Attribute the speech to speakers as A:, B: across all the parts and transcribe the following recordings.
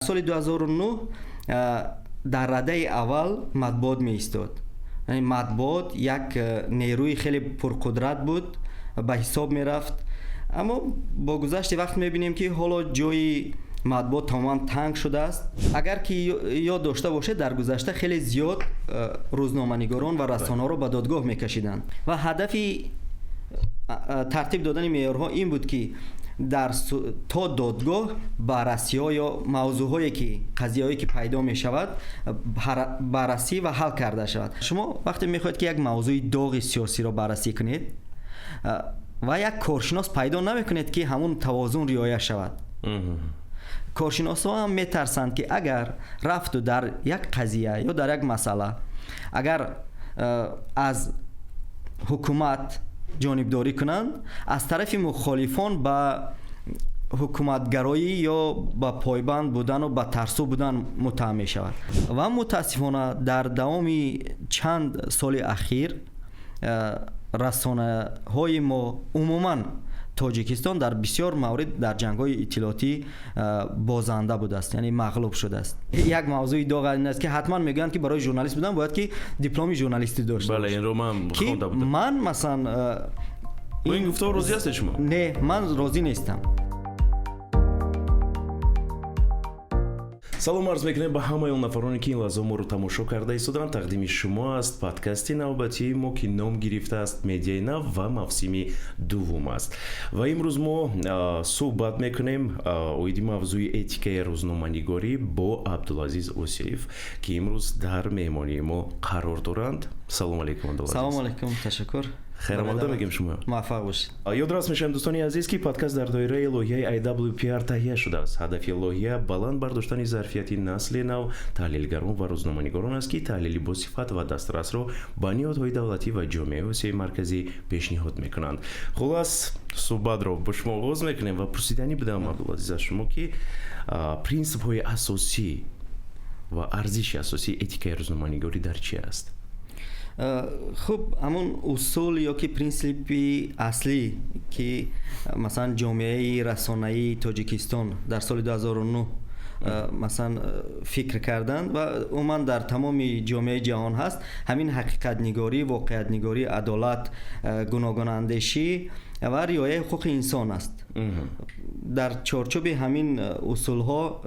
A: سال 2009 در رده اول مطبوعات می ایستاد. یعنی مطبوعات یک نیروی خیلی پرقدرت بود، به حساب می رفت. اما با گذشت وقت می بینیم که حالا جای مطبوعات تماما تنگ شده است. اگر که یاد داشته باشه در گذشته خیلی زیاد روزنامه‌نگاران و رسانه‌ها رو به دادگاه می‌کشیدند و هدف ترتیب دادن معیارها این بود که تا دادگاه بررسی‌ها یا موضوعهایی که قضیه‌هایی که پیدا می‌شود بررسی و حل کرده شود. شما وقتی می‌خواهید که یک موضوع داغ سیاسی را بررسی کنید و یک کارشناس پیدا نمی‌کنید که همون توازن رعایت شود. کارشناسا هم میترسند که اگر رفت و در یک قضیه یا در یک مسئله اگر از حکومت جانبداری کنند، از طرف مخالفان به حکومتگرایی یا به پایبند بودن و به ترسو بودن متهم می شود. و متاسفانه در دوام چند سال اخیر رسانه های ما عموما تاجیکستان در بسیار موارد در جنگ‌های اطلاعاتی بازنده بوده است، یعنی مغلوب شده است. یک موضوع داغ این است که حتما میگن که برای ژورنالیست بودن باید که دیپلم ژورنالیستی داشته باشی.
B: بله این رو من خوانده بودم.
A: من مثلا
B: این گفتار راضی هستید شما؟
A: نه، من راضی نیستم.
B: салом арз мекунем ба ҳамаи он нафароне ки ин лаҳза моро тамошо карда истоданд. тақдими шумо аст подкасти навбатии мо ки ном гирифтааст медиаи нав ва мавсими дуввум аст. ва имрӯз мо суҳбат мекунем оиди мавзӯи этикаи рӯзноманигорӣ бо Абдулазиз Осиев ки имрӯз дар меҳмонии мо қарор доранд. салом алейкум Абдулазиз.
A: салом алейкум, ташаккур.
B: خیرمقدم میگیم شما.
A: موفق باشید.
B: یادداشت میشم دوستان عزیز که پادکست در دایره لایحه IWPR تهیه شده است. هدف لایحه بلند برداشتن ظرفیت نسل نو تحلیلگران و روزنامه‌نگاران است که تحلیل با صفت و دسترس را به نیازهای دولتی و جامعه آسیای مرکزی پیشنهاد میکنند. خلاص صحبت را با شما آغاز میکنیم و پرسیدنی بدم عبدالعزیز از شما که پرینسیپ های اساسی و ارزش اساسی اتیکای روزنامه‌نگاری در چی است؟
A: خب همون اصول یا که پرینسیپی اصلی که مثلا جامعه رسانه‌ای تاجیکستان در سال 2009 مثلا فکر کردند و عموما در تمام جامعه جهان هست، همین حقیقت نگاری، واقعیت نگاری، عدالت، گوناگون اندیشی و رعایت حقوق انسان است. در چارچوب همین اصول ها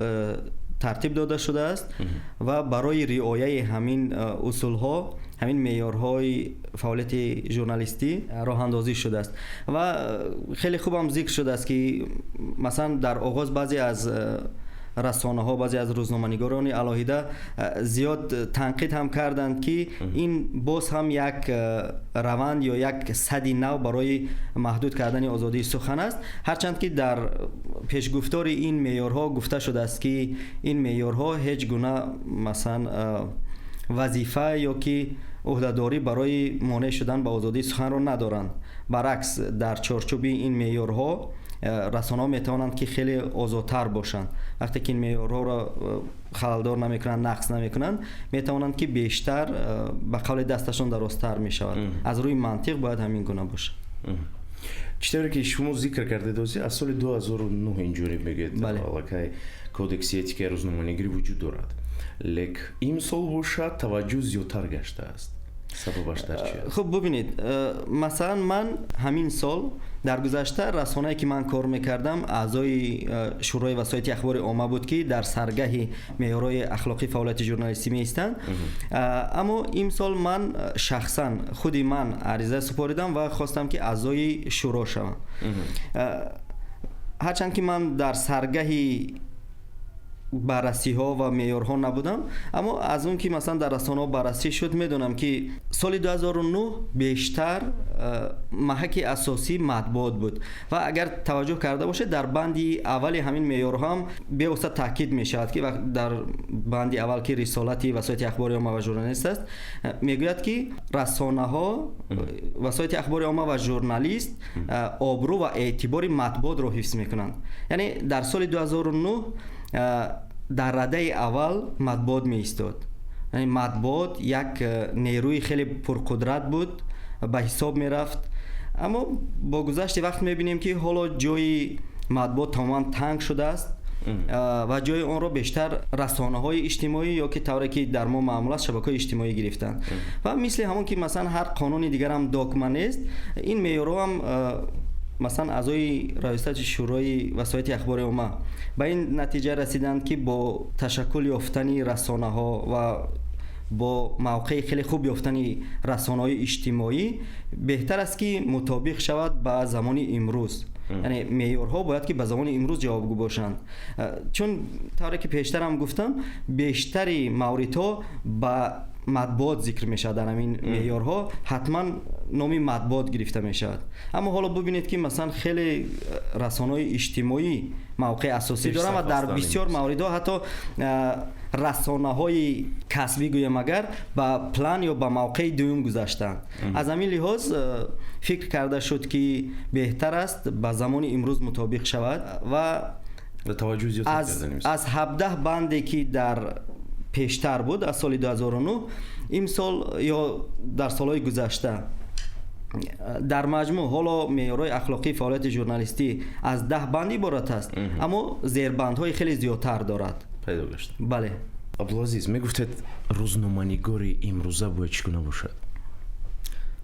A: ترتیب داده شده است و برای رعایت همین اصول ها، همین معیارهای فعالیت ژورنالیستی راه اندازی شده است و خیلی خوب هم ذکر شده است که مثلا در آغاز بعضی از رسانه ها، بعضی از روزنامه‌نگاران علاهیده زیاد تنقید هم کردند که این باز هم یک روند یا یک سدی نو برای محدود کردن آزادی سخن است، هرچند که در پیشگفتار این معیارها گفته شده است که این معیارها هیچ گونه مثلا وظیفه یا که عهده‌داری برای مانع شدن به آزادی سخن را ندارند. برعکس در چارچوب این معیارها رسانه‌ها میتوانند که خیلی آزادتر باشند. وقتی که این معیارها را خلل‌دار نمیکنند، نقض نمیکنند، میتوانند که بیشتر به قول دستشان درازتر میشود. از روی منطق باید همین گونه باشه.
B: چطوری که شما ذکر کردید از سال 2009 اینجوری میگید علاقه کودکس اتیکای روزنامه‌نگاری وجود دارد، لیک امسال باشد توجه زیادتر گشته است. سببش در چی است؟
A: خب ببینید، مثلا من همین سال در گذشته رسانه‌ای که من کار میکردم اعضای شورای وسایط اخبار عامه بود که در سرگه معیارهای اخلاقی فعالیت ژورنالیستی میایستند. اما این سال من شخصا خودی من عریضه سپاریدم و خواستم که اعضای شورا شوم. هرچند که من در سرگه بررسی ها و معیارها نبودم، اما از اون که مثلا در رسانه ها بررسی شد میدونم که سال 2009 بیشتر محک اساسی مطبوعات بود و اگر توجه کرده باشه در بندی اول همین معیارها هم به واسط تاکید می شود که در بندی اول که رسالتی وسایط اخبار عامه و ژورنالیست است، میگوید که رسانه ها، وسایط اخبار عامه و ژورنالیست آبرو و اعتبار مطبوعات رو حفظ میکنند. یعنی در سال 2009 در رده اول مطبوعات می ایستاد. یعنی مطبوعات یک نیروی خیلی پرقدرت بود، به حساب می رفت. اما با گذشت وقت می بینیم که حالا جای مطبوعات تماما تنگ شده است و جای اون رو بیشتر رسانه‌های اجتماعی یا که طوری که در ما معمول است شبکه‌های اجتماعی گرفتن و مثل همون که مثلا هر قانون دیگر هم داکمن است، این معیارها هم مثلا اعضای رئیست شورای وسایط اخبار عامه به این نتیجه رسیدند که با تشکل یافتن رسانه‌ها و با موقع خیلی خوب یافتن رسانه‌های اجتماعی بهتر است که مطابق شود با زمان امروز. یعنی معیارها باید که به زمان امروز جوابگو باشند، چون طوری که پیشتر هم گفتم بیشتری موردها با مطبوعات ذکر میشه. در همین معیارها حتما نامی مطبوعات گرفته میشود. اما حالا ببینید که مثلا خیلی رسانه‌های اجتماعی موقع اساسی دارن و در بسیار موردها حتی رسانه‌های کسبی گویم اگر با پلان یا با موقع دوم گذاشتن. از همین لحاظ فکر کرده شد که بهتر است با زمان امروز مطابق شود و
B: توجه زیاد
A: از 17 بندی که در پیشتر بود از سال 2009 این سال یا در سالهای گذشته در مجموع حالا معیارهای اخلاقی فعالیت ژورنالیستی از 10 بند عبارت است، اما زیربندهای خیلی زیادتر دارد.
B: پیدا گشت.
A: بله.
B: عبدالعزیز میگفتید روزنامه‌نگاری امروزه باید چگونه باشد؟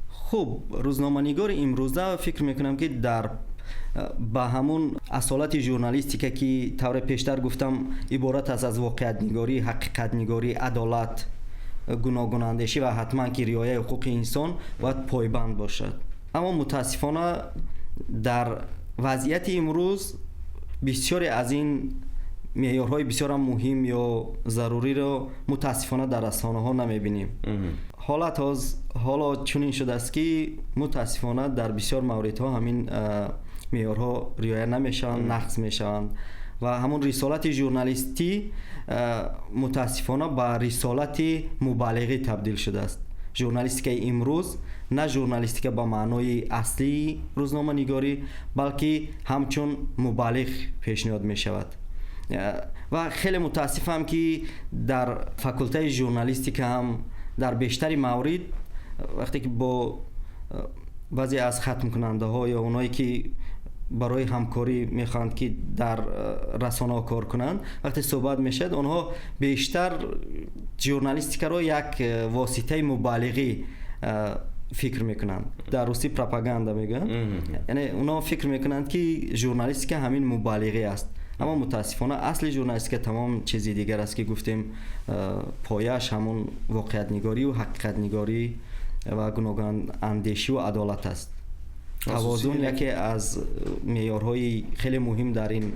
A: خب روزنامه‌نگار امروزه فکر میکنم که در با همون اصالت ژورنالیستیک که طور پیشتر گفتم عبارت است از واقعیت نگاری، حقیقت نگاری، عدالت، گوناگون اندیشی و حتما که رعایت حقوق انسان باید پایبند باشد. اما متاسفانه در وضعیت امروز بسیاری از این معیارهای بسیار مهم یا ضروری را متاسفانه در رسانه‌ها نمی‌بینیم. حالا چنین شده است که متاسفانه در بسیار موردها همین معیارها رعایت نمیشوند، نقض میشوند و همون رسالت ژورنالیستی متاسفانه به رسالت مبالغه تبدیل شده است. ژورنالیستیک امروز نه ژورنالیستیک با معنای اصلی روزنامه نگاری بلکه همچون مبالغ پیشنهاد می شود و خیلی متاسفم که در فاکولته ژورنالیستیک هم در بیشتری موارد وقتی که با بعضی از ختم کننده ها یا اونایی که برای همکاری میخواند که در رسانه ها کار کنند وقتی صحبت میشد اونها بیشتر ژورنالیستیک را یک واسطه مبالغه فکر میکنند، در روسی پروپاگاندا میگن. یعنی اونها فکر میکنند که ژورنالیستیک همین مبالغه است، اما متاسفانه اصل ژورنالیستیک تمام چیزی دیگر است که گفتیم پایش همون واقعیت نگاری و حقیقت نگاری و گوناگون اندیشی و عدالت است. توازن یکی از معیارهای خیلی مهم در این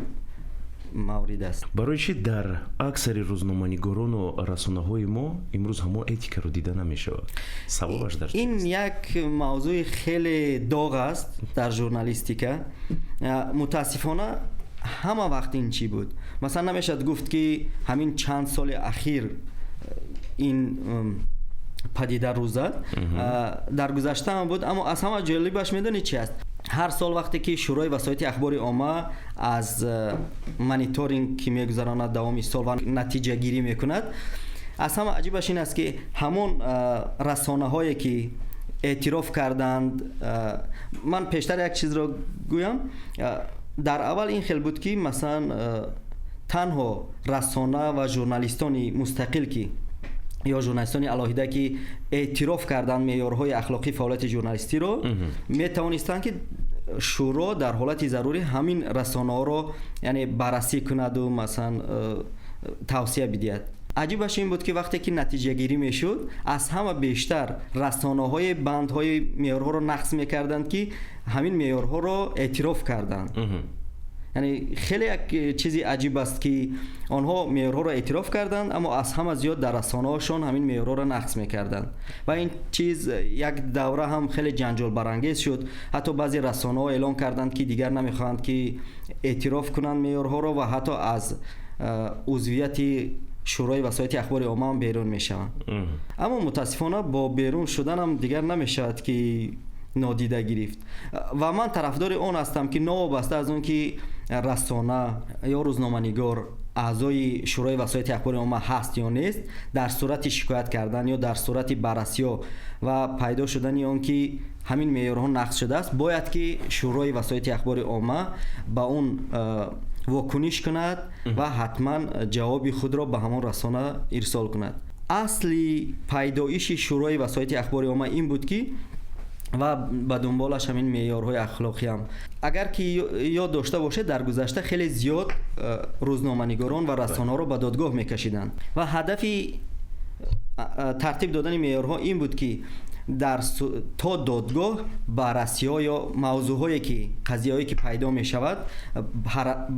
A: مورد است.
B: برای چی در اکثر روزنامه‌نگاران و رسانه‌های ما امروز همون اتیکا رو دیده نمی‌شود؟ سببش در
A: این یک موضوع خیلی داغ است در ژورنالیستیک. متاسفانه همه وقت این چی بود. مثلا نمیشد گفت که همین چند سال اخیر این پدیده رو زد، در گذشته هم بود. اما از همه جالبش میدونی چی است؟ هر سال وقتی که شورای وسایط اخبار عامه از مانیتورینگ که میگذراند دوام سال و نتیجه گیری میکند، از همه عجیبش این است که همون رسانه هایی که اعتراف کردند، من پیشتر یک چیز رو گویم، در اول این خیلی بود که مثلا تنها رسانه و ژورنالیستان مستقل که یا ژورنالیستان علاهیده که اعتراف کردن معیارهای اخلاقی فعالیت ژورنالیستی رو می توانستند که شورا در حالت ضروری همین رسانه ها رو یعنی بررسی کند و مثلا توصیه بدهد. عجیبش این بود که وقتی که نتیجه گیری میشد از همه بیشتر رسانه های بندهای معیارها رو نقض میکردند که همین معیارها رو اعتراف کردند. یعنی خیلی یک چیزی عجیب است که آنها معیارها را اعتراف کردند اما از همه زیاد در رسانه‌هاشون همین معیارها را نقض می‌کردند و این چیز یک دوره هم خیلی جنجال برانگیز شد. حتی بعضی رسانه‌ها اعلام کردند که دیگر نمی‌خواهند که اعتراف کنند معیارها را و حتی از عضویت شورای وسایط اخبار عامه هم بیرون میشوند. اما متاسفانه با بیرون شدن هم دیگر نمی‌شود که نادیده گرفت و من طرفدار اون هستم که نوابسته از اون که رسانه یا روزنامه‌نگار اعضای شورای وسایط اخبار عامه هست یا نیست، در صورت شکایت کردن یا در صورت بررسی و پیدا شدن اون که همین معیارها نقض شده است باید که شورای وسایط اخبار عامه با اون واکنش کند و حتما جواب خود را به همان رسانه ارسال کند. اصلی پیدایش شروع وسایط اخبار عامه این بود که و به دنبالش همین معیارهای اخلاقی هم اگر که یاد داشته باشه در گذشته خیلی زیاد روزنامه‌نگاران و رسانه‌ها رو به دادگاه می‌کشیدند و هدف ترتیب دادن معیارها این بود که تا دادگاه بررسی‌ها یا موضوع‌هایی که قضیه‌هایی که پیدا می‌شود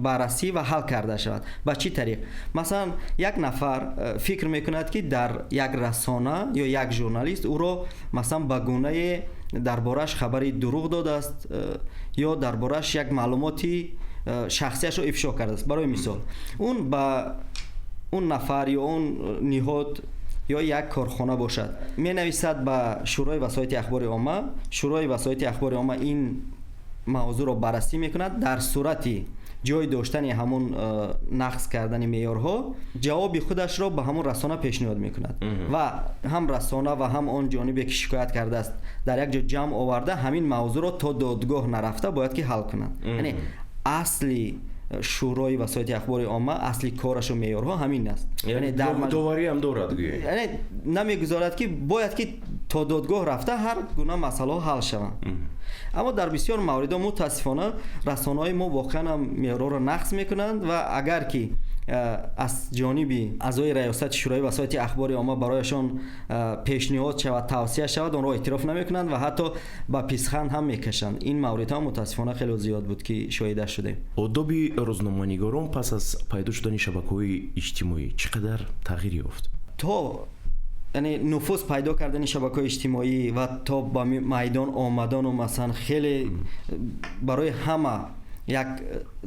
A: بررسی و حل کرده شود. به چه طریق؟ مثلا یک نفر فکر می‌کند که در یک رسانه یا یک ژورنالیست او را مثلا به گونه دربارش خبری دروغ داده است یا دربارش یک معلوماتی شخصیش رو افشا کرده است. برای مثال اون با اون نفر یا اون نهاد یا یک کارخانه باشد می نویسد به شورای وسایط اخبار عامه، شورای وسایط اخبار عامه این موضوع را بررسی میکند، در صورتی جای داشتن همون نقض کردن معیارها جواب خودش را به همون رسانه پیشنهاد میکند و هم رسانه و هم آن جانبی که شکایت کرده است در یک جا جمع آورده همین موضوع را تا دادگاه نرفته باید که حل کنند. یعنی اصلی شورای وسایط اخبار عامه اصلی کارش و معیارها همین است.
B: یعنی داوری هم دارد،
A: یعنی نمیگذارد که باید که تا دادگاه رفته هر گونه مسئله حل شود. اما در بسیار موارد متاسفانه رسانه‌های ما واقعا هم معیارها را نقض میکنند و اگر که از جانب اعضای ریاست شورای وسایط اخبار عامه برایشان پیشنهاد شود توصیه شود آن را اعتراف نمیکنند و حتی با پیشخند هم میکشند. این موردها متاسفانه خیلی زیاد بود که شاهد شده.
B: آداب روزنامه‌نگاران پس از پیدا شدن شبکه‌های اجتماعی چقدر تغییر یافت؟
A: تا یعنی نفوذ پیدا کردن شبکه‌های اجتماعی و تا با میدان آمدن و مثلا خیلی برای همه یک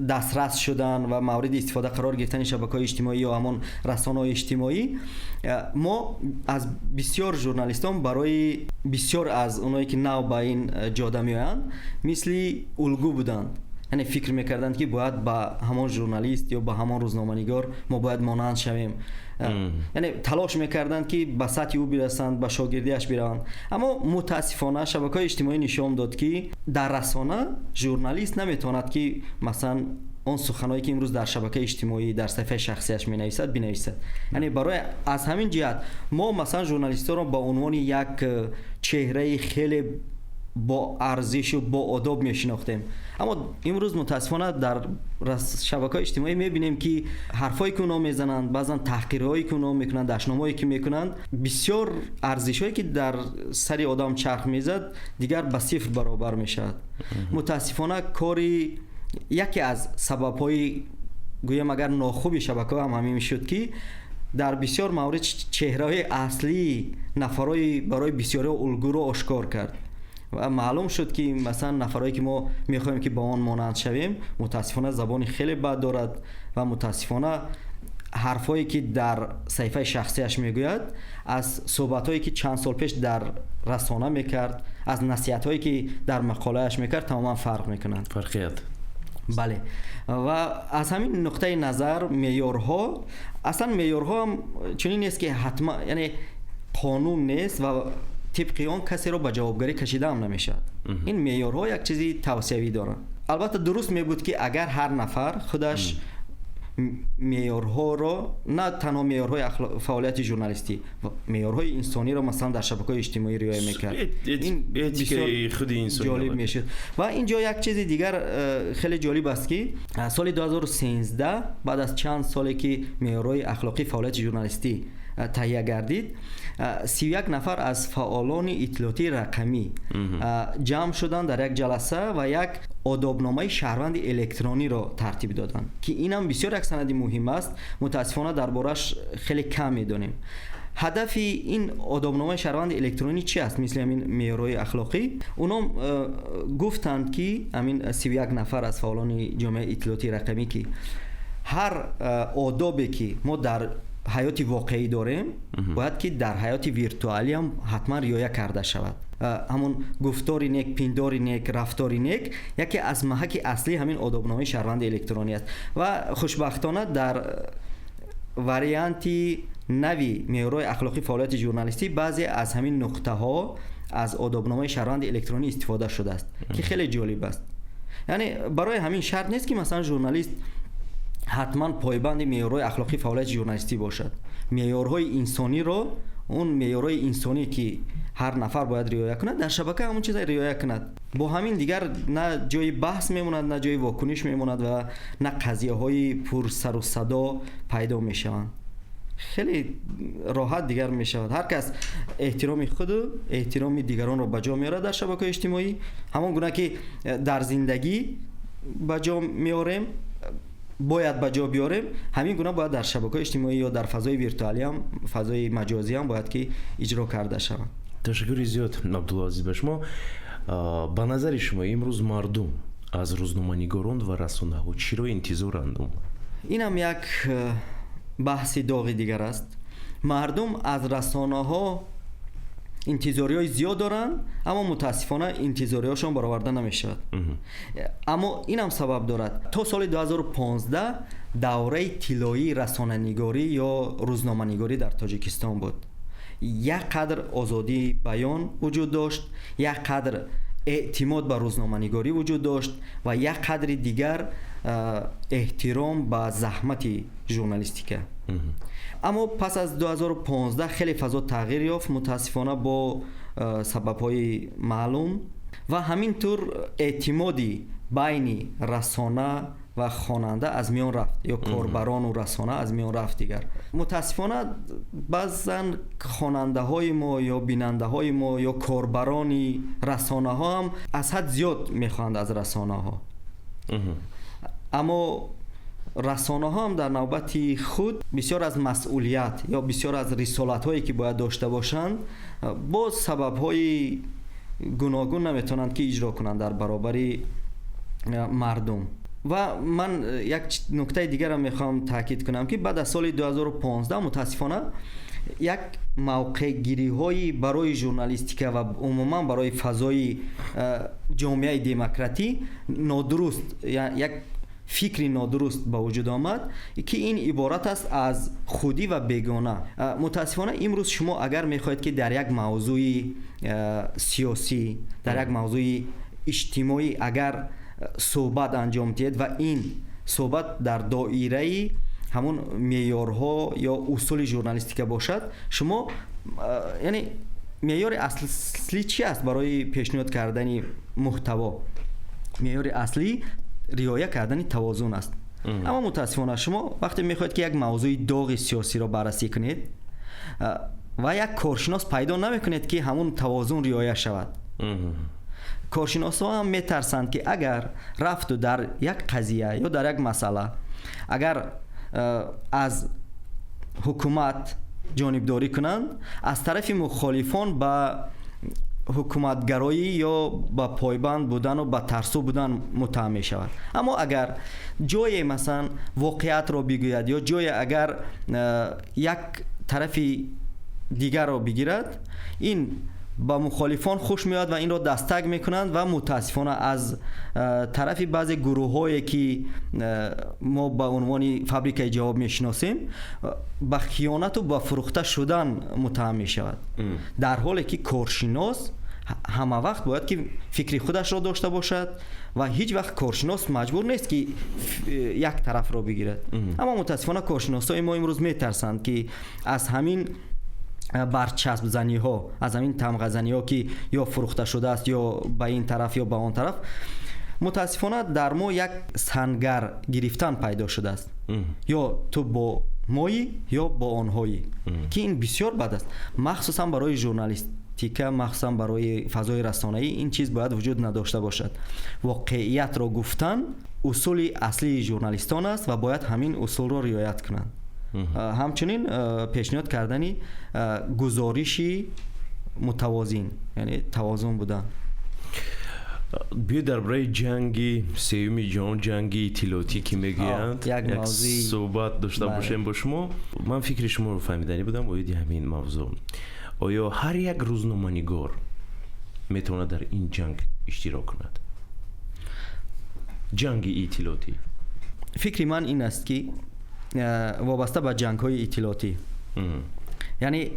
A: دسترس شدن و مورد استفاده قرار گرفتن شبکه‌های اجتماعی یا همون رسانه‌های اجتماعی، ما از بسیار ژورنالیستان برای بسیار از اونایی که نو به این جاده میآیند مثل الگو بودند. یعنی فکر میکردند که باید با همان ژورنالیست یا با همان روزنامه‌نگار ما باید مانند شویم. یعنی تلاش میکردند که به سطح او برسند، به شاگردیش بروند. اما متاسفانه شبکه‌های اجتماعی نشان داد که در رسانه ژورنالیست نمیتواند که مثلا اون سخنایی که امروز در شبکه اجتماعی در صفحه شخصیش مینویسد بنویسد. یعنی برای از همین جهت ما مثلا ژورنالیست‌ها را با عنوان یک چهره خیلی با ارزش و با آداب میشناختیم، اما امروز متاسفانه در شبکه‌های اجتماعی میبینیم که حرفایی که اونا میزنند، بعضا تحقیرهایی که اونا میکنند، دشنامه‌ای که میکنند، بسیار ارزشایی که در سر آدم چرخ میزد دیگر به صفر برابر میشد. متاسفانه کاری یکی از سبب‌های گویم اگر ناخوبی شبکه‌ها هم همین میشد که در بسیار موارد چهره‌های اصلی نفرای برای بسیاری الگو رو آشکار کرد و معلوم شد که مثلا نفرایی که ما میخوایم که با آن مانند شویم متاسفانه زبانی خیلی بد دارد و متاسفانه حرفایی که در صفحه شخصیش میگوید از صحبتایی که چند سال پیش در رسانه میکرد، از نصیحتایی که در مقاله‌اش میکرد تماما فرق میکنند.
B: فرقیت.
A: بله. و از همین نقطه نظر معیارها اصلا معیارها هم چنین نیست که حتما یعنی قانون نیست و طبق آن کسی رو به جوابگری کشیده هم نمیشد. این معیارها یک چیزی توصیوی دارن. البته درست می بود که اگر هر نفر خودش معیارها رو، نه تنها معیارهای فعالیت ژورنالیستی، معیارهای انسانی رو مثلا در شبکه‌های اجتماعی رعایت میکرد، این بسیار خود انسانی جالب میشد. و اینجا یک چیز دیگر خیلی جالب است که سال 2013 بعد از چند سالی که معیارهای اخلاقی فعالیت ژورنالیستی تهیه گردید، 31 نفر از فعالان اطلاعاتی رقمی جمع شدند در یک جلسه و یک آدابنامه شهروند الکترونی را ترتیب دادند که این هم بسیار یک سند مهم است. متاسفانه دربارش خیلی کم میدونیم. هدف این آدابنامه شهروند الکترونی چی است؟ مثل همین معیارهای اخلاقی اونا گفتند که همین 31 نفر از فعالان جامعه اطلاعاتی رقمی که هر آدابی که ما در حیات واقعی داریم باید که در حیات ویرتوالی هم حتما رعایت کرده شود. همون گفتاری نیک، پنداری نیک، رفتاری نیک یکی از محک اصلی همین آدابنامه شهروند الکترونی است و خوشبختانه در واریانت نوی معیارهای اخلاقی فعالیت ژورنالیستی بعضی از همین نقطه ها از آدابنامه شهروند الکترونی استفاده شده است که خیلی جالب است. یعنی برای همین شرط نیست که مثلا ژورنالیست حتما پایبند معیارهای اخلاقی فعالیت ژورنالیستی باشد. معیارهای انسانی رو، اون معیارهای انسانی که هر نفر باید رعایت کند، در شبکه همون چیز رعایت کند. با همین دیگر نه جای بحث میموند، نه جای واکنش میموند و نه قضیه های پر سر و صدا پیدا میشوند. خیلی راحت دیگر میشود. هر کس احترام خود و احترام دیگران رو بجا میاره در شبکه اجتماعی، همون گونه که در زندگی بجا میاریم باید بجا بیاریم، همین گونه باید در شبکه اجتماعی یا در فضای ویرتوالی هم، فضای مجازی هم باید که اجرا کرده شود.
B: تشکر زیاد عبدالعزیز به شما. با نظر شما امروز مردم از روزنامه‌نگاران و رسانه‌ها چی را انتظارند؟
A: این هم یک بحث داغی دیگر است. مردم از رسانه‌ها انتظاری‌های زیاد دارند، اما متاسفانه انتظاری‌هاشون برآورده نمی‌شود. اما این هم سبب دارد تا سال 2015 دوره طلایی رسانه‌نگاری یا روزنامه‌نگاری در تاجیکستان بود. یک قدر آزادی بیان وجود داشت، یک قدر اعتماد به روزنامه‌نگاری وجود داشت و یک قدر دیگر احترام به زحمت ژورنالیستیک. اما پس از 2015 خیلی فضا تغییر یافت متاسفانه با سبب‌های معلوم و همینطور اعتمادی بین رسانه و خواننده از میان رفت یا کاربران و رسانه از میان رفت دیگر. متاسفانه بعضا خواننده های ما یا بیننده های ما یا کاربران رسانه ها هم از حد زیاد میخواند از رسانه ها. اما رسانه ها هم در نوبت خود بسیار از مسئولیت یا بسیار از رسالت هایی که باید داشته باشند با سبب های گوناگون نمیتونند که اجرا کنند در برابر مردم. و من یک نکته دیگر هم میخوام تاکید کنم که بعد از سال 2015 متاسفانه یک موقع گیری هایی برای ژورنالیستیک و عموما برای فضای جامعه دموکراتی نادرست، یعنی یک فکری نادرست به وجود آمد که این عبارت است از خودی و بیگانه. متاسفانه امروز شما اگر میخواهید که در یک موضوع سیاسی، در یک موضوع اجتماعی اگر صحبت انجام دهید و این صحبت در دایره همون معیارها یا اصول ژورنالیستیک باشد، شما یعنی معیار اصلی چی است برای پیشنهاد کردن محتوا؟ معیار اصلی رعایت کردن توازن است. اما متاسفانه شما وقتی میخواهید که یک موضوع داغ سیاسی را بررسی کنید و یک کارشناس پیدا نمیکنید که همون توازن رعایت شود. کارشناس ها هم میترسند که اگر رفت و در یک قضیه یا در یک مسئله اگر از حکومت جانبداری کنند، از طرف مخالفان به حکومتگرایی یا به پایبند بودن و به ترسو بودن متهم می شود. اما اگر جای مثلا واقعیت را بگوید یا جای اگر یک طرف دیگر را بگیرد، این با مخالفان خوش میاد و این را دستک میکنند و متاسفانه از طرف بعضی گروه هایی که ما به عنوان فابریکه جواب میشناسیم به خیانت و به فروخته شدن متهم میشود، در حالی که کارشناس همه وقت باید که فکری خودش را داشته باشد و هیچ وقت کارشناس مجبور نیست که یک طرف را بگیرد. اما متاسفانه کارشناسای ما امروز میترسند که از همین برچسب زنی ها، از همین تمغه زنی ها که یا فروخته شده است یا به این طرف یا به آن طرف، متاسفانه در ما یک سنگر گرفتن پیدا شده است. یا تو با مایی یا با آنهایی که این بسیار بد است، مخصوصا برای ژورنالیستیک، مخصوصا برای فضای رسانه‌ای این چیز باید وجود نداشته باشد. واقعیت را گفتن اصول اصلی ژورنالیستان است و باید همین اصول را رعایت کنند. همچنین پیشنهاد کردنی گزارشی متوازن، یعنی توازن بودن.
B: بیا درباره جنگی سیوم جهان، جنگی اطلاعاتی که میگویند یک صحبت داشته باشیم با شما. من فکر شما رو فهمیدنی بودم باید همین موضوع. آیا هر یک روزنامه‌نگار میتونه در این جنگ اشتراک کند؟ جنگ اطلاعاتی.
A: فکر من این است که وابسته به جنگ های اطلاعاتی، یعنی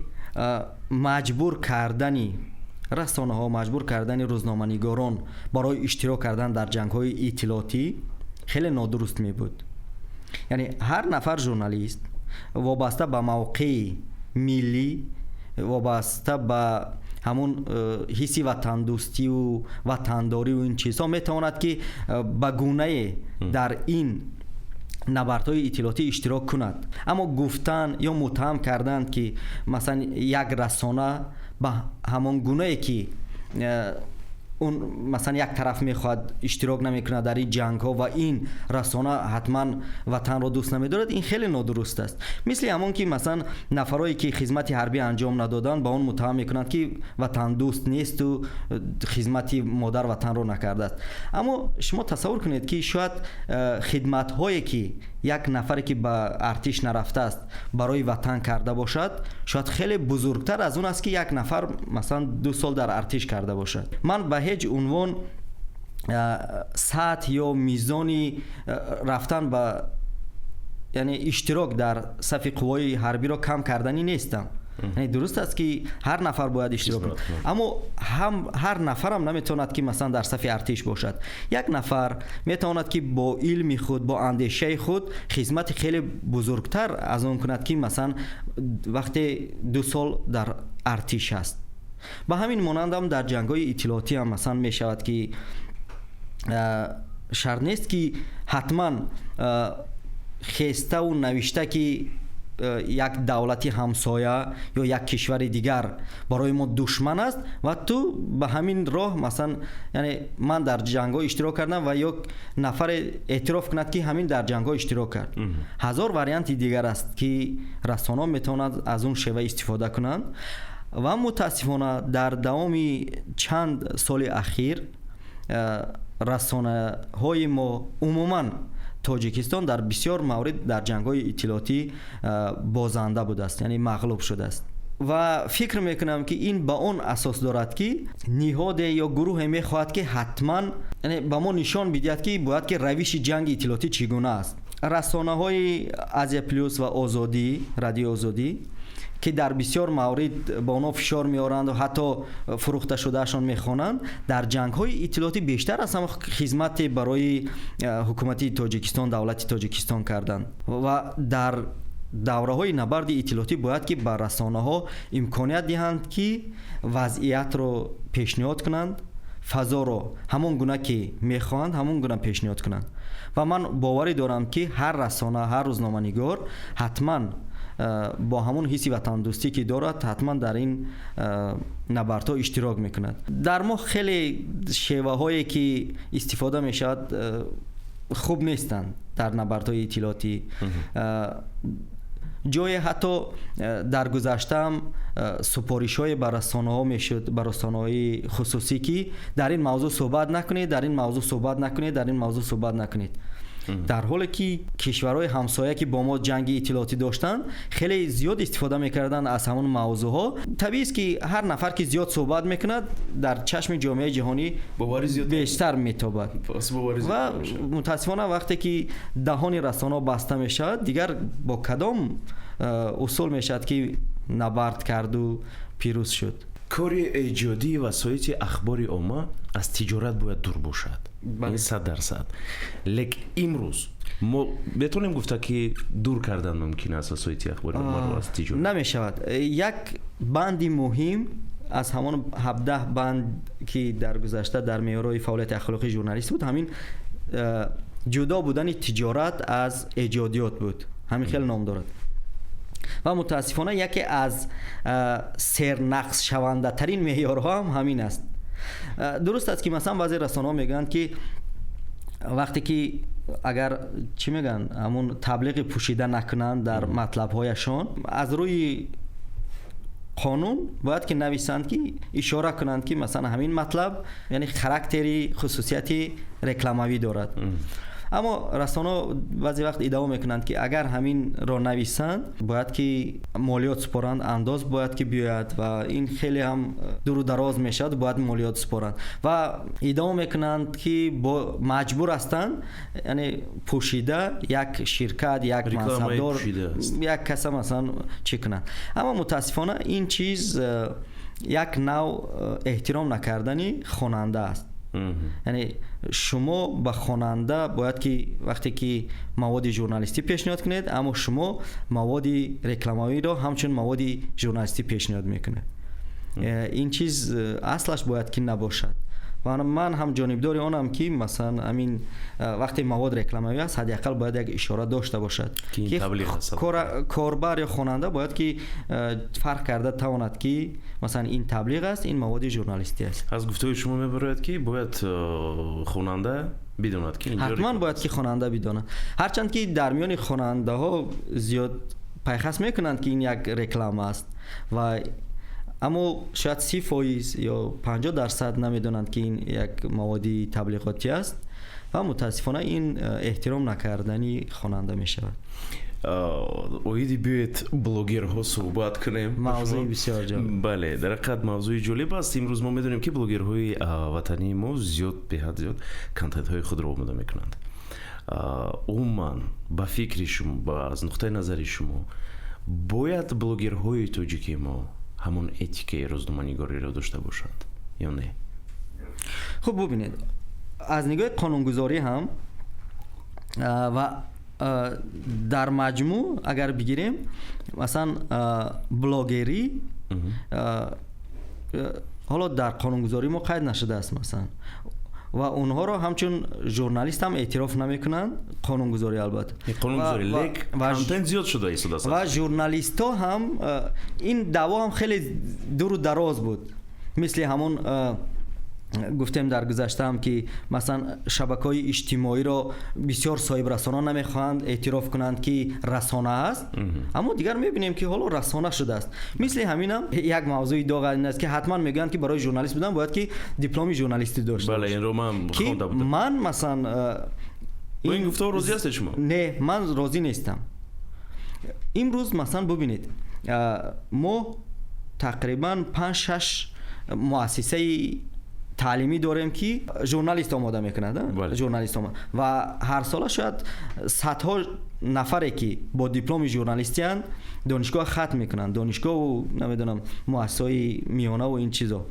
A: مجبور کردنی رسانه ها، مجبور کردن روزنامه‌نگاران برای اشتراک کردن در جنگ های اطلاعاتی خیلی نادرست می بود. یعنی هر نفر ژورنالیست وابسته به موقع ملی، وابسته به همون حسی وطندوستی و وطنداری و این چیزها میتواند که به گونه در این نبردهای اطلاعاتی اشتراک کند. اما گفتن یا متهم کردن که مثلا یک رسانه به همون گونه که اون مثلا یک طرف میخواد اشتراک نمیکنه در این جنگ ها و این رسانه حتما وطن را دوست نمیدارد، این خیلی نادرست است. مثل همون که مثلا نفرایی که خدمت حربی انجام ندادن با اون متهم میکنند که وطن دوست نیست و خدمت مادر وطن رو نکرده است. اما شما تصور کنید که شاید خدمت هایی که یک نفری که به ارتش نرفته است برای وطن کرده باشد شاید خیلی بزرگتر از اون است که یک نفر مثلا 2 سال در ارتش کرده باشد. من به هیچ عنوان سطح یا میزانی رفتن به یعنی اشتراک در صف قوای حربی را کم کردنی نیستم. یعنی درست است که هر نفر باید اشتراک کنه، اما هر نفر هم نمیتواند که مثلا در صف ارتش باشد. یک نفر میتواند که با علم خود، با اندیشه خود خدمت خیلی بزرگتر از اون کند که مثلا وقتی 2 سال در ارتش است. به همین مانند هم در جنگ‌های اطلاعاتی هم مثلا میشود که شرط نیست که حتما خسته و نوشته که یک دولتی همسایه یا یک کشور دیگر برای ما دشمن است و تو به همین راه مثلا یعنی من در جنگ‌ها اشتراک کردم و یک نفر اعتراف کند که همین در جنگ‌ها اشتراک کرد. هزار واریانت دیگر است که رسانه‌ها میتونند از اون شیوه استفاده کنند و متاسفانه در دوام چند سال اخیر رسانه‌های ما عموماً تاجیکستان در بسیار مورد در جنگ‌های اطلاعاتی بازنده بوده است، یعنی مغلوب شده است و فکر میکنم که این با اون اساس دارد که نهاد یا گروه میخواهد که حتما یعنی با ما نشان بدهد که باید که روش جنگ اطلاعاتی چگونه است. رسانه‌های آزیا پلوس و آزادی، رادیو آزادی که در بسیار مورد با اونا فشار میارند و حتی فروخته شدهشان میخوانند، در جنگ‌های اطلاعاتی بیشتر از همه خدمت برای حکومت تاجیکستان، دولت تاجیکستان کردند و در دوره‌های نبرد اطلاعاتی باید که بر رسانه‌ها امکانیت دهند که وضعیت رو پیشنهاد کنند، فضا رو همون گونه که میخواهند همون گونه پیشنهاد کنند و من باوری دارم که هر رسانه، هر روزنامه‌نگار حتما با همون حسی وطن دوستی که دارد حتما در این نبردها اشتراک میکند. در ما خیلی شیوه هایی که استفاده میشد خوب نیستند در نبردهای اطلاعاتی. جای حتی در گذشته هم سپارش های بر رسانه ها میشد، بر رسانه های خصوصی که در این موضوع صحبت نکنید، در این موضوع صحبت نکنید، در این موضوع صحبت نکنید، در حالی که کشورهای همسایه که با ما جنگ اطلاعاتی داشتن خیلی زیاد استفاده میکردن از همون موضوع ها. طبیعی است که هر نفر که زیاد صحبت میکند در چشم جامعه جهانی بیشتر میتابد و متاسفانه وقتی که دهان رسانه بسته میشد دیگر با کدام اصول میشد که نبرد کرد و پیروز شد.
B: کار ایجادی وسایل اخباری عامه از تجارت باید دور باشد، این 100%. لیکن امروز ما بتونیم گفت که دور کردن ممکن است وسایل اخباری عامه رو از تجارت؟
A: نمیشود. یک بندی مهم از همون 17 بند که در گذشته در معیارهای فعالیت اخلاقی ژورنالیست بود، همین جدا بودن تجارت از ایجادیات بود. همین خیلی نام دارد و متاسفانه یکی از سرنقص شونده ترین معیارها هم همین است. درست است که مثلا بعضی رسانه‌ها میگن که وقتی که اگر چی میگن همون تبلیغ پوشیده نکنند در مطلب‌هایشان، از روی قانون باید که نویسند که اشاره کنند که مثلا همین مطلب یعنی خاراکتری خصوصیتی رکلاموی دارد. اما رسانه‌ها بعضی وقت ادعا میکنند که اگر همین را نویسند باید که مالیات سپارند، انداز باید که بیاید و این خیلی هم دور و دراز میشد، باید مالیات سپارند و ادعا میکنند که مجبور هستند یعنی پوشیده یک شرکت، یک منصبدار، یک کس مثلا چی کنند. اما متاسفانه این چیز یک نوع احترام نکردنی خواننده است. یعنی شما به خواننده باید که وقتی که مواد ژورنالیستی پیشنهاد کنید، اما شما مواد رکلامایی را همچون مواد ژورنالیستی پیشنهاد میکنید. این چیز اصلش باید که نباشد. و من هم جانبدار آنم که مثلا همین وقتی مواد رکلامایی است حداقل باید یک اشاره داشته باشد که کاربر یا خواننده باید که فرق کرده تواند که مثلا این تبلیغ است، این مواد ژورنالیستی است.
B: از گفتگوی شما میبرد که باید خواننده بداند که
A: حتما باید که خواننده بداند، هرچند که در میان خواننده ها زیاد پیخست میکنند که این یک رکلام است و اما شاید 30% یا 50% نمیدونند که این یک موادی تبلیغاتی است و متاسفانه این احترام نکردنی خواننده می شود.
B: اویدی بیاید بلوگرها صحبت کنیم.
A: موضوع بسیار جالب.
B: بله، در حقیقت موضوع جالب است. امروز ما میدونیم که بلوگرهای وطنی ما زیاد زیاد کانتنت های خود را آماده میکنند. عموما با فکر شما، با از نقطه نظر شما، باید بلوگرهای تاجیکی ما همون اتیکه روزنامه‌نگاری را داشته باشند یا نه؟
A: خب ببینید، از نگاه قانونگذاری هم و در مجموع اگر بگیریم مثلا بلاگری حالا در قانونگذاری ما قید نشده است مثلا و اونها رو همچون ژورنالیست هم اعتراف نمیکنن. قانونگذاری البته
B: قانونگذاری لیک کانتنت زیاد شده است
A: و ژورنالیست ها هم این دعوا هم خیلی دور و دراز بود. مثل همون گفتیم در گذشته هم که مثلا شبکه‌های اجتماعی را بسیار صاحب رسانه نمیخواهند اعتراف کنند که رسانه است، اما دیگر میبینیم که حالا رسانه شده است. مثل همین هم یک موضوع داغ این است که حتما میگن که برای ژورنالیست بودن باید که دیپلم ژورنالیستی داشته
B: بله، این رو من خوانده بودم.
A: من مثلا
B: این گفتار راضی هستید شما؟
A: نه، من راضی نیستم. امروز مثلا ببینید ما تقریبا 5-6 مؤسسه تعلیمی داریم که ژورنالیست آماده میکنند. ژورنالیست آماده و هر سال شاید صدها نفری که با دیپلم ژورنالیستی اند دانشگاه ختم میکنند، دانشگاه و نمیدونم مؤسسه میانه و این چیزا.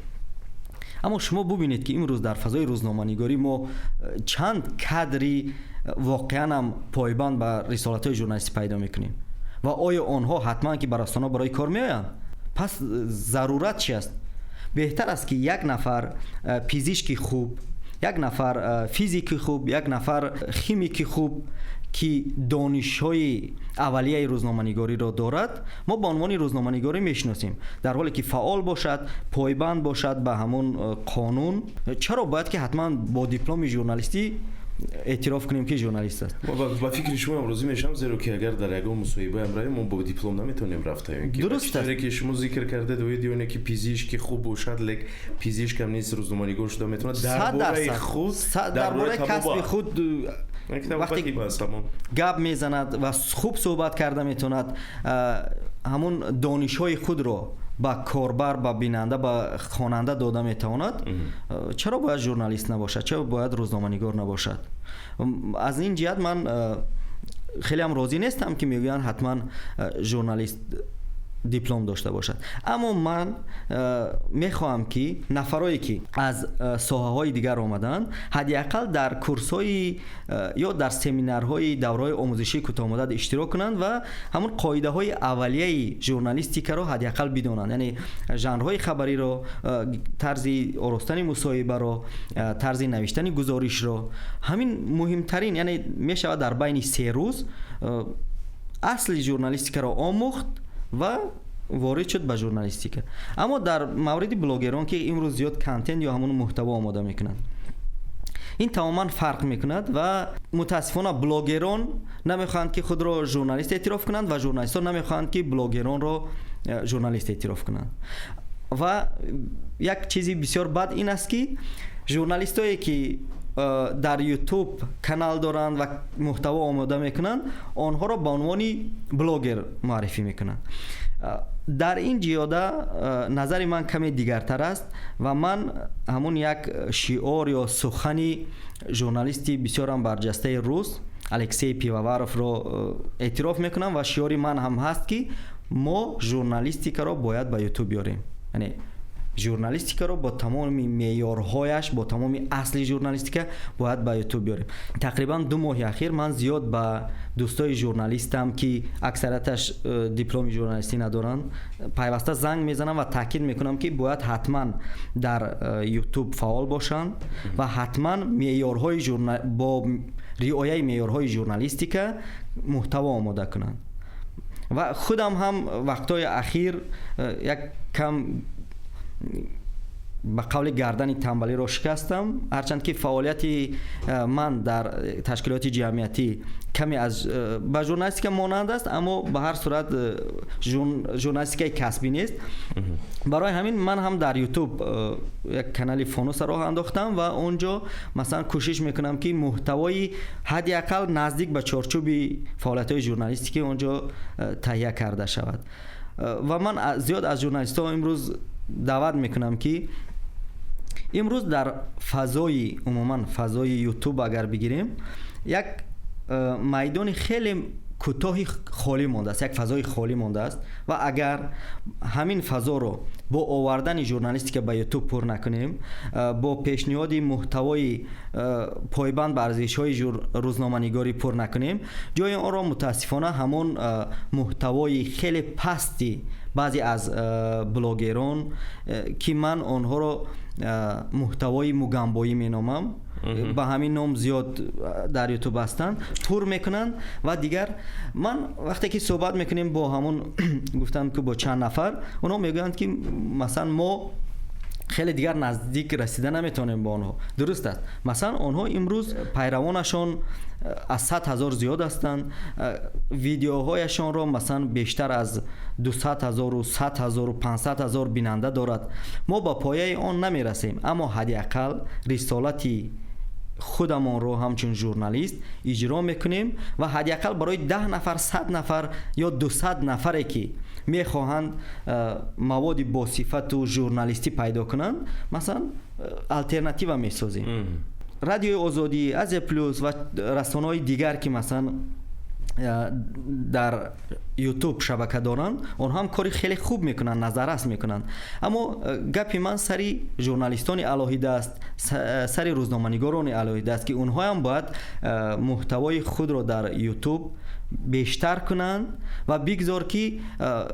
A: اما شما ببینید که امروز در فضای روزنامه‌نگاری ما چند کادری واقعا هم پایبند به رسالت‌های ژورنالیستی پیدا میکنیم و آیا آنها حتما که بر رسانه برای کار میآیند؟ پس ضرورت چی است؟ بهتر است که یک نفر پزشکی خوب، یک نفر فیزیکی خوب، یک نفر شیمیکی خوب که دانش‌های اولیه روزنامه‌نگاری را دارد ما به عنوان روزنامه‌نگاری میشناسیم، در حالی که فعال باشد، پایبند باشد به همون قانون. چرا باید که حتما با دیپلم ژورنالیستی اعتراف کنیم که ژورنالیست است؟
B: با فکر شما امروزی میشم، زیرا که اگر در یک مصاحبه امروزی ما با دیپلم نمیتونیم رفته.
A: درست است
B: که شما ذکر کرده دوید دیونه که پزشک خوب باشد، لیک پزشک هم نیست روزنامه‌نگار شده میتونه درباره خود،
A: درباره کسب خود وقتی گپ میزند و خوب صحبت کرده میتوند همون دانش‌های خود رو با کاربر، با بیننده، با خواننده داده میتواند. چرا باید ژورنالیست نباشد؟ چرا باید روزنامه‌نگار نباشد؟ از این جهت من خیلی هم راضی نیستم که میگویند حتما ژورنالیست دیپلم داشته باشد. اما من میخواهم که نفرایی که از ساحه‌های دیگر آمدن حداقل در کورس‌های یا در سمینارهای دوره‌های آموزشی کوتاه مدت اشتراک کنند و همون قاعده‌های اولیه ژورنالیستیک را حداقل بدانند، یعنی ژانرهای خبری را، طرز آراستن مصاحبه را، طرز نوشتن گزارش را، همین مهمترین، یعنی میشود در بین 3 روز اصل ژورنالیستیک را آموخت و وارد شد به ژورنالیستیک. اما در مورد بلاگران که امروز زیاد کانتنت یا همون محتوا آماده میکنند، این تماما فرق میکند و متاسفانه بلاگران نمیخواهند که خود را ژورنالیست اعتراف کنند و ژورنالیستان نمیخواهند که بلاگران را ژورنالیست اعتراف کنند. و یک چیزی بسیار بد این است که ژورنالیستایی که در یوتیوب کانال دارند و محتوا آماده میکنند آنها را به عنوان بلاگر معرفی میکنند. در این جیاده نظر من کمی دیگرتر است و من همون یک شعار یا سخنی ژورنالیستی بسیار هم برجسته روس الکسی پیووارف را اعتراف میکنم و شعاری من هم هست که ما ژورنالیستیک را باید به یوتیوب بیاریم. یعنی ژورنالیستیکا رو با تمام معیارهایش، با تمام اصل ژورنالیستیکا باید به یوتیوب بیاریم. تقریبا 2 ماه اخیر من زیاد با دوستای ژورنالیستم که اکثرتش دیپلم ژورنالیستی ندارن پیوسته زنگ میزنم و تاکید میکنم که باید حتما در یوتیوب فعال باشن و حتما معیارهای با رعایت معیارهای ژورنالیستیکا محتوا آماده کنن. و خودم هم وقتای اخیر یک کم به قول گردن تنبلی رو شکستم، هرچند که فعالیت من در تشکیلات جمعیتی کمی از با ژورنالیستیک مانند است، اما به هر صورت ژورنالیستیک کسبی نیست. برای همین من هم در یوتیوب یک کانال فانوس راه انداختم و اونجا مثلا کوشش میکنم که محتوای حداقل نزدیک به چارچوب فعالیت‌های ژورنالیستیکی اونجا تهیه کرده شود. و من زیاد از ژورنالیست‌ها امروز دعوت میکنم که امروز در فضای عموما فضای یوتیوب اگر بگیریم، یک میدان خیلی کوتاهی خالی مانده است، یک فضای خالی مانده است و اگر همین فضا رو با آوردن ژورنالیستیک به یوتیوب پر نکنیم، با پیشنهاد محتوای پایبند به ارزش‌های روزنامه‌نگاری پر نکنیم، جای آن را متاسفانه همون محتوای خیلی پستی بعضی از بلاگران که من آنها رو محتوای موگنبایی مینامم، با همین نام زیاد در یوتیوب هستن، پر میکنن و دیگر من وقتی که صحبت میکنیم با همون گفتن که با چند نفر، اونا میگن که مثلا ما خیلی دیگر نزدیک رسیدن نمیتونیم با آنها. درست است، مثلا آنها امروز پیروانشان از 100,000 زیاد هستند، ویدیوهایشان را مثلا بیشتر از 200,000 و 100,000 و 500,000 بیننده دارد. ما با پایه آن نمیرسیم، اما حداقل رسالتی خودمان رو همچون ژورنالیست اجرا میکنیم و حداقل برای 10 نفر 100 نفر یا 200 نفری که میخواهند مواد با صفت و ژورنالیستی پیدا کنند مثلا الटरनेटिव میسازیم. رادیو آزادی، از پلوس و رسانه‌های دیگر که مثلا در یوتیوب شبکه دارن، اونها هم کاری خیلی خوب میکنن، نظررس میکنن، اما گپی من سری ژورنالیستان الهیده است، سری روزنامه‌نگاران الهیده است که اونها هم باید محتوای خود رو در یوتیوب بیشتر کنند و بگذار که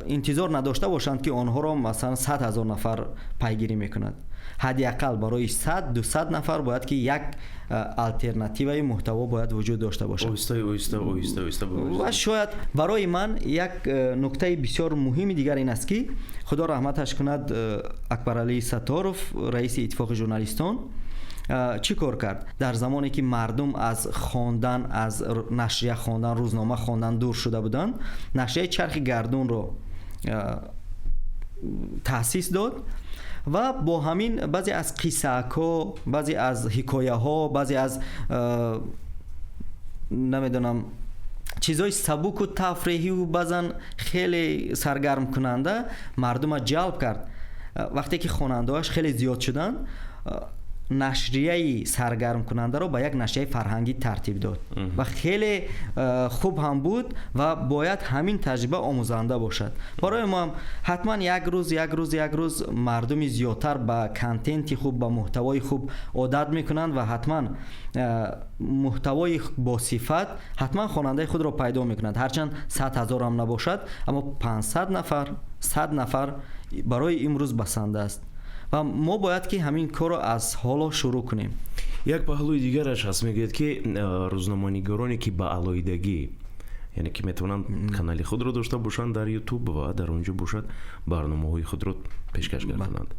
A: انتظار نداشته باشند که آنها را مثلا 100,000 نفر پیگیری میکنند. حداقل برای 100-200 نفر باید که یک الटरनेटिव محتوا باید وجود داشته باشد. و شاید برای من یک نکته بسیار مهمی دیگر این است که خدا رحمتش کند اکبرعلی ستارов رئیس اتفاق ژورنالیستان چی کار کرد؟ در زمانی که مردم از خواندن، از نشریه خواندن، روزنامه خواندن دور شده بودن، نشریه چرخ گردون رو تأسیس داد و با همین بعضی از قصه‌ها، بعضی از حکایه‌ها، بعضی از نمیدونم چیزای سبک و تفریحی و بعضن خیلی سرگرم کننده مردم را جلب کرد. وقتی که خواننده‌هاش خیلی زیاد شدن، نشریه سرگرم کننده رو با یک نشریه فرهنگی ترتیب داد و خیلی خوب هم بود و باید همین تجربه آموزنده باشد. برای ما هم حتما یک روز مردمی زیادتر با کانتنتی خوب، با محتوای خوب عادت میکنند و حتما محتوای با صفت حتما خواننده خود را پیدا میکنند. هرچند 100,000 هم نباشد، اما 500 نفر 100 نفر برای امروز بسنده است و ما باید که همین کار رو از حالا شروع کنیم.
B: یک پهلوی دیگرش هست، میگوید که روزنامه‌نگارانی که با علایدگی، یعنی که میتونن کانال خود رو داشته باشند در یوتیوب و در اونجا باشد برنامه‌های خود رو پیشکش گردانند،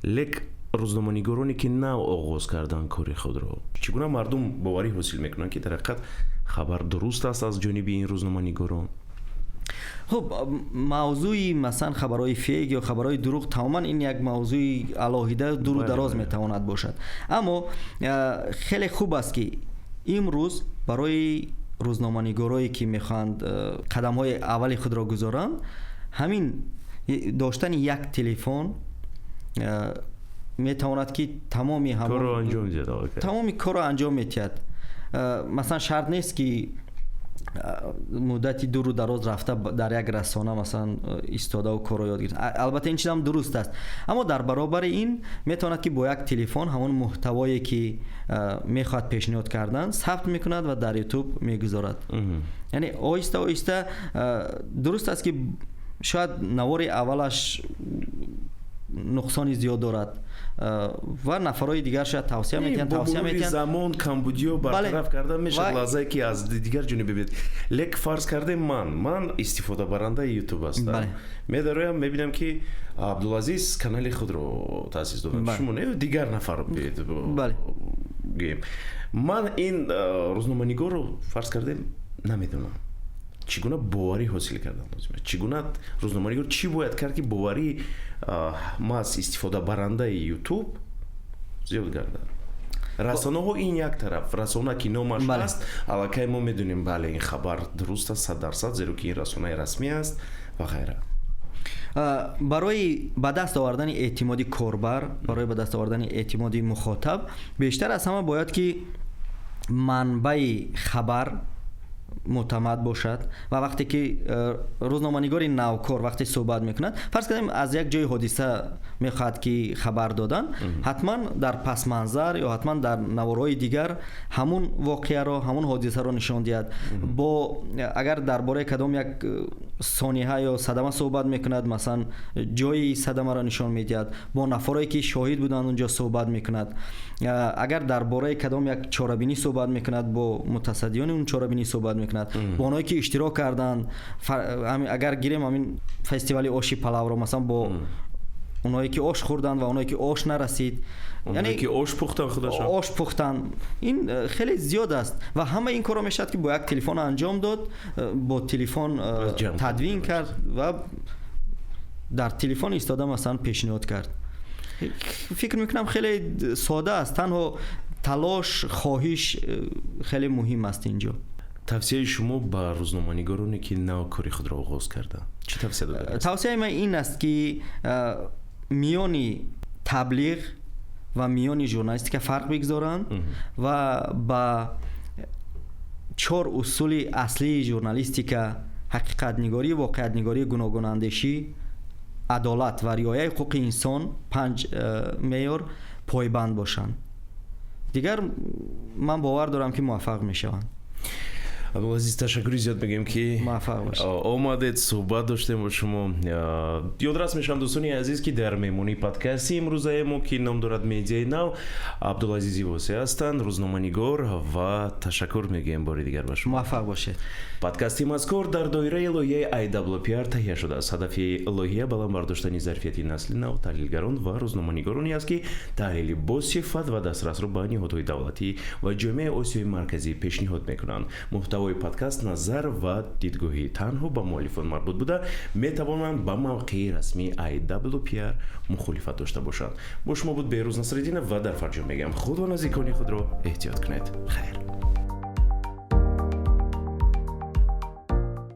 B: لیک روزنامه‌نگارانی که نو آغاز کردن کار خود رو، چگونه مردم باوری حاصل میکنن که در حقیقت خبر درست است از جانب این روزنامه‌نگاران؟
A: خب موضوعی مثلا خبرهای فیک یا خبرهای دروغ تماما این یک موضوع علاهیده دور و دراز میتواند باشد، اما خیلی خوب است که امروز برای روزنامه‌نگارایی که میخواند قدم‌های اولی خود را گذارند، همین داشتن یک تلفن میتواند که تمامی کار را انجام میدهد. مثلا شرط نیست که муддати дуру дароз рафта дар як расона масалан истодаву корро ёд гирифт. албатта ин чизам дуруст аст, аммо дар баробари ин метавонад ки бо як телефон ҳамон муҳтавое ки мехоҳад пешниҳод кардан сабт мекунад ва дар ютуб мегузорад. яъне оҳиста оҳиста дуруст аст ки шояд навори аввалаш нуқсони зиёд дорад ва нафарои дигар шояд тавсия метиҳанд тавсия метиҳанд
B: замон камбудиё бартараф карда мешавад лаҳзае ки аз дигар ҷониб бибинед. лек фарз кардем ман истифодабарандаи ютуб ҳастам, медароям мебинам ки абдулазиз канали худро таъсис додад, шумо не дигар нафар гем. ман ин рӯзноманигорро фарз кардем намедонам чӣ гуна боварӣ ҳосил кардан лозим аст, чӣ гуна рӯзноманигор чӣ бояд кард ки боварӣ маъз истифодабарандаи ютуб зиёд гардад. расонаҳо ин як тараф, расона ки номаш аст аллакай мо медонем бале ин хабар дуруст аст 100%, зеро ки ин расонаи расмӣ аст ва ғайра.
A: барои ба даст овардани эътимоди корбар, барои ба даст овардани эътимоди мухотаб бештар аз ҳама бояд ки манбаи хабар муътамад бошад ва вақте ки рӯзноманигори навкор вақте суҳбат мекунад, фарз кардем аз як ҷои ҳодиса мехоҳад ки хабар додан, ҳатман дар пасманзар ё ҳатман дар наворҳои дигар ҳамун воқеаро, ҳамун ҳодисаро нишон диҳад. бо агар дар бораи кадом як сониҳа ё садама суҳбат мекунад, масалан ҷои садамаро нишон медиҳад, бо нафаре ки шоҳид буданд онҷо суҳбат мекунад. агар дар бораи кадом як чорабинӣ суҳбат мекунад, бо мутасаддиёни он чорабинӣ суҳбат мекунад, бо онҳое ки иштирок карданд. агар гирем ҳамин фестивали оши палавро, масалан бо онҳое ки ош хӯрданд ва онҳое ки ош нарасид,
B: яъне ки ош пухтанд, худашон
A: ош пухтанд, ин хеле зиёд аст ва ҳама ин корро мешавад ки бо як телефон анҷом дод, бо телефон тадвин кард ва дар телефон истода масалан пешниҳод кард. фикр мекунам хеле сода аст, танҳо талош, хоҳиш хеле муҳим аст инҷо.
B: тавсияи шумо ба рӯзноманигороне ки нав кори худро оғоз карданд чӣ тавсия додааст?
A: тавсияи ман ин аст ки миёни таблиғ ва миёни журналистика фарқ бигзоранд ва ба 4 усули аслии журналистика: ҳақиқатнигорӣ, воқеиятнигорӣ, гуногунандешӣ, адолат ва риояи ҳуқуқи инсон 5 меъёр пойбанд бошанд. дигар ман бовар дорам ки муваффақ мешаванд.
B: абдулазиз, ташаккури зиёд мегӯем ки омадед, суҳбат доштем бо шумо. ёдрас мешавам дӯстони азиз ки дар меҳмонии подкасти имрӯзаи мо ки ном дорад медиаи нав, абдулазизи восеъ ҳастанд, рӯзноманигор, ва ташаккур мегӯем бори дигар ба шумо.
A: муваффақ бошед.
B: подкасти мазкур дар доираи лоиҳаи IWPR таҳия шудааст. ҳадафи лоиҳа баланд бардоштани зарфияти насли нав, таҳлилгарон ва рӯзноманигороне аст ки таҳлили босифат ва дастрасро ба ниҳодҳои давлатӣ ва ҷомеаи осиёи марказӣ пешниҳод мекунанд. муҳтавои подкаст назар ва дидгоҳи танҳо ба муаллифон марбут буда метавонанд ба мавқеи расмии IWPR мухолифат дошта бошанд. бо шумо буд Беҳрӯз Насриддинов ва дар фарҷом мегӯям худ ва наздикони худро эҳтиёт кунед. хайр.